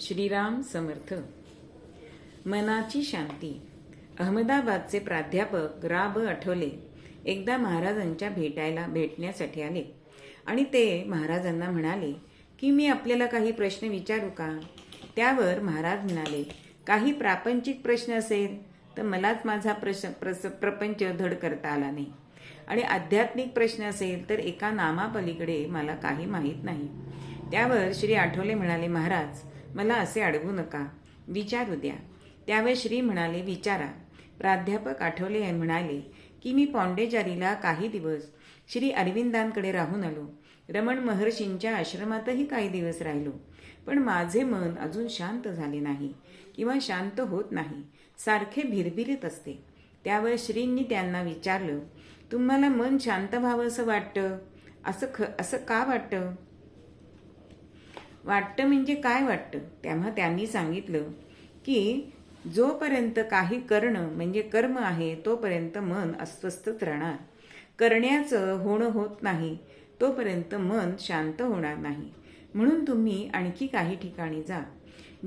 श्रीराम समर्थ. मनाची शांती. अहमदाबादचे प्राध्यापक रा ब आठवले एकदा महाराजांच्या भेटण्यासाठी आले आणि ते महाराजांना म्हणाले की मी आपल्याला काही प्रश्न विचारू का. त्यावर महाराज म्हणाले, काही प्रापंचिक प्रश्न असेल तर मलाच माझा प्रपंच धड करता आला नाही, आणि आध्यात्मिक प्रश्न असेल तर एका नामापलीकडे मला काही माहीत नाही. त्यावर श्री आठवले म्हणाले, महाराज मला असे अडवू नका, विचारू द्या. त्यावेळी श्री म्हणाले, विचारा. प्राध्यापक आठवले म्हणाले की मी पॉंडेचारीला काही दिवस श्री अरविंदांकडे राहून आलो. रमण महर्षींच्या आश्रमातही काही दिवस राहिलो, पण माझे मन अजून शांत झाले नाही किंवा शांत होत नाही, सारखे भिरभिरीत असते. त्यावेळी श्रींनी त्यांना विचारलं, तुम्हाला मन शांत व्हावं असं वाटतं, असं का वाटतं म्हणजे काय वाटतं. तेव्हा त्यांनी सांगितलं की जोपर्यंत काही करणं म्हणजे कर्म आहे तोपर्यंत मन अस्वस्थच राहणार. करण्याचं होणं होत नाही तोपर्यंत मन शांत होणार नाही. म्हणून तुम्ही आणखी काही ठिकाणी जा.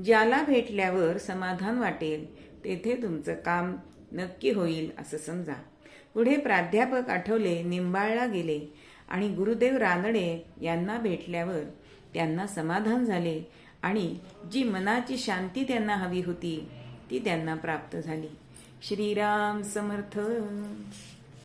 ज्याला भेटल्यावर समाधान वाटेल तेथे तुमचं काम नक्की होईल असं समजा. पुढे प्राध्यापक आठवले निंबाळला गेले आणि गुरुदेव रानडे यांना भेटल्यावर त्यांना समाधान झाले आणि जी मनाची शांती त्यांना हवी होती ती त्यांना प्राप्त झाली. श्रीराम समर्थ.